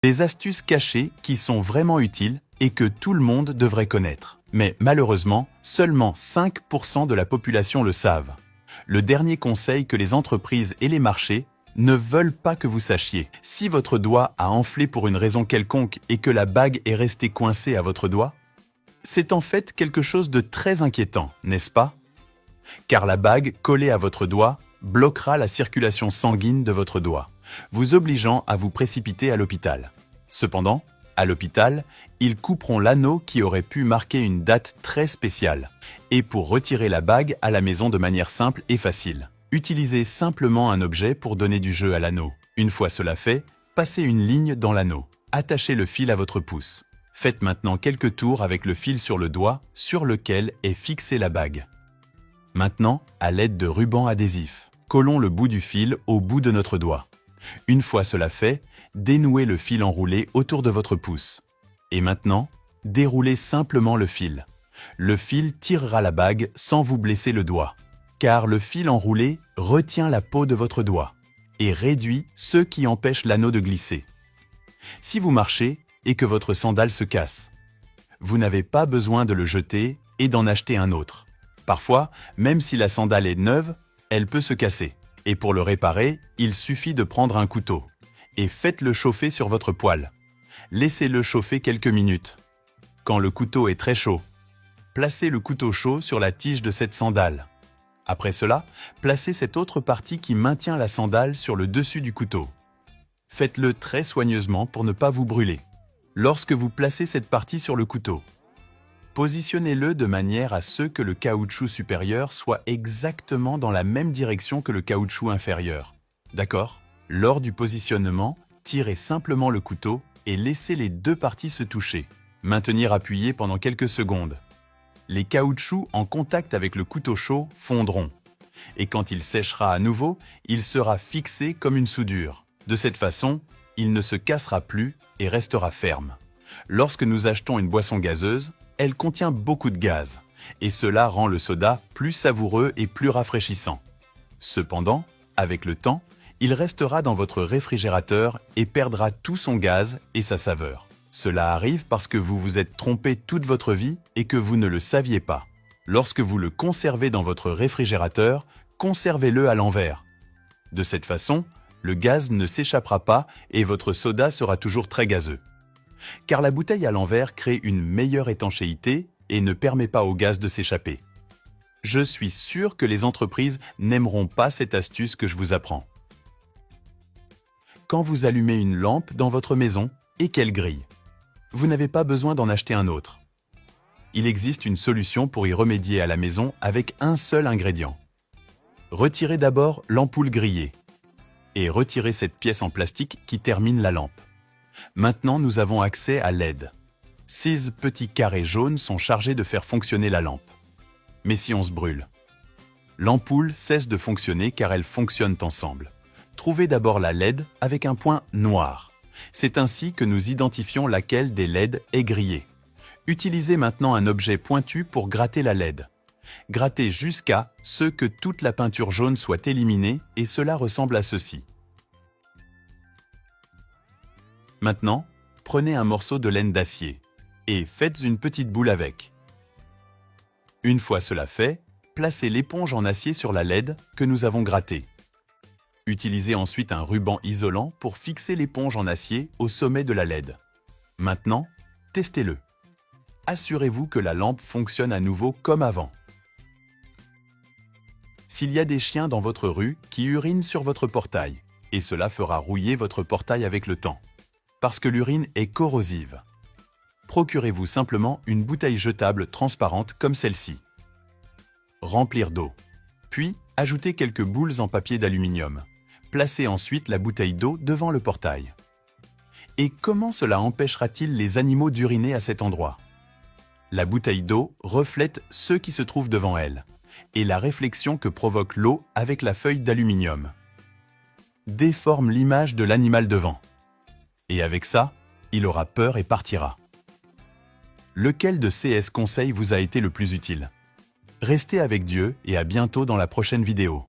Des astuces cachées qui sont vraiment utiles et que tout le monde devrait connaître. Mais malheureusement, seulement 5% de la population le savent. Le dernier conseil que les entreprises et les marchés ne veulent pas que vous sachiez. Si votre doigt a enflé pour une raison quelconque et que la bague est restée coincée à votre doigt, c'est en fait quelque chose de très inquiétant, n'est-ce pas? Car la bague collée à votre doigt bloquera la circulation sanguine de votre doigt, vous obligeant à vous précipiter à l'hôpital. Cependant, à l'hôpital, ils couperont l'anneau qui aurait pu marquer une date très spéciale, et pour retirer la bague à la maison de manière simple et facile. Utilisez simplement un objet pour donner du jeu à l'anneau. Une fois cela fait, passez une ligne dans l'anneau. Attachez le fil à votre pouce. Faites maintenant quelques tours avec le fil sur le doigt sur lequel est fixée la bague. Maintenant, à l'aide de ruban adhésif, collons le bout du fil au bout de notre doigt. Une fois cela fait, dénouez le fil enroulé autour de votre pouce. Et maintenant, déroulez simplement le fil. Le fil tirera la bague sans vous blesser le doigt, car le fil enroulé retient la peau de votre doigt et réduit ce qui empêche l'anneau de glisser. Si vous marchez et que votre sandale se casse, vous n'avez pas besoin de le jeter et d'en acheter un autre. Parfois, même si la sandale est neuve, elle peut se casser. Et pour le réparer, il suffit de prendre un couteau et faites-le chauffer sur votre poêle. Laissez-le chauffer quelques minutes. Quand le couteau est très chaud, placez le couteau chaud sur la tige de cette sandale. Après cela, placez cette autre partie qui maintient la sandale sur le dessus du couteau. Faites-le très soigneusement pour ne pas vous brûler. Lorsque vous placez cette partie sur le couteau, positionnez-le de manière à ce que le caoutchouc supérieur soit exactement dans la même direction que le caoutchouc inférieur. D'accord? Lors du positionnement, tirez simplement le couteau et laissez les deux parties se toucher. Maintenir appuyé pendant quelques secondes. Les caoutchoucs en contact avec le couteau chaud fondront. Et quand il séchera à nouveau, il sera fixé comme une soudure. De cette façon, il ne se cassera plus et restera ferme. Lorsque nous achetons une boisson gazeuse, elle contient beaucoup de gaz, et cela rend le soda plus savoureux et plus rafraîchissant. Cependant, avec le temps, il restera dans votre réfrigérateur et perdra tout son gaz et sa saveur. Cela arrive parce que vous vous êtes trompé toute votre vie et que vous ne le saviez pas. Lorsque vous le conservez dans votre réfrigérateur, conservez-le à l'envers. De cette façon, le gaz ne s'échappera pas et votre soda sera toujours très gazeux. Car la bouteille à l'envers crée une meilleure étanchéité et ne permet pas au gaz de s'échapper. Je suis sûr que les entreprises n'aimeront pas cette astuce que je vous apprends. Quand vous allumez une lampe dans votre maison et qu'elle grille, vous n'avez pas besoin d'en acheter un autre. Il existe une solution pour y remédier à la maison avec un seul ingrédient. Retirez d'abord l'ampoule grillée et retirez cette pièce en plastique qui termine la lampe. Maintenant, nous avons accès à LED. 6 petits carrés jaunes sont chargés de faire fonctionner la lampe. Mais si on se brûle, l'ampoule cesse de fonctionner car elles fonctionnent ensemble. Trouvez d'abord la LED avec un point noir. C'est ainsi que nous identifions laquelle des LED est grillée. Utilisez maintenant un objet pointu pour gratter la LED. Grattez jusqu'à ce que toute la peinture jaune soit éliminée et cela ressemble à ceci. Maintenant, prenez un morceau de laine d'acier et faites une petite boule avec. Une fois cela fait, placez l'éponge en acier sur la LED que nous avons grattée. Utilisez ensuite un ruban isolant pour fixer l'éponge en acier au sommet de la LED. Maintenant, testez-le. Assurez-vous que la lampe fonctionne à nouveau comme avant. S'il y a des chiens dans votre rue qui urinent sur votre portail, et cela fera rouiller votre portail avec le temps, parce que l'urine est corrosive, procurez-vous simplement une bouteille jetable transparente comme celle-ci. Remplir d'eau, puis ajoutez quelques boules en papier d'aluminium. Placez ensuite la bouteille d'eau devant le portail. Et comment cela empêchera-t-il les animaux d'uriner à cet endroit? La bouteille d'eau reflète ce qui se trouve devant elle et la réflexion que provoque l'eau avec la feuille d'aluminium déforme l'image de l'animal devant. Et avec ça, il aura peur et partira. Lequel de ces conseils vous a été le plus utile? Restez avec Dieu et à bientôt dans la prochaine vidéo.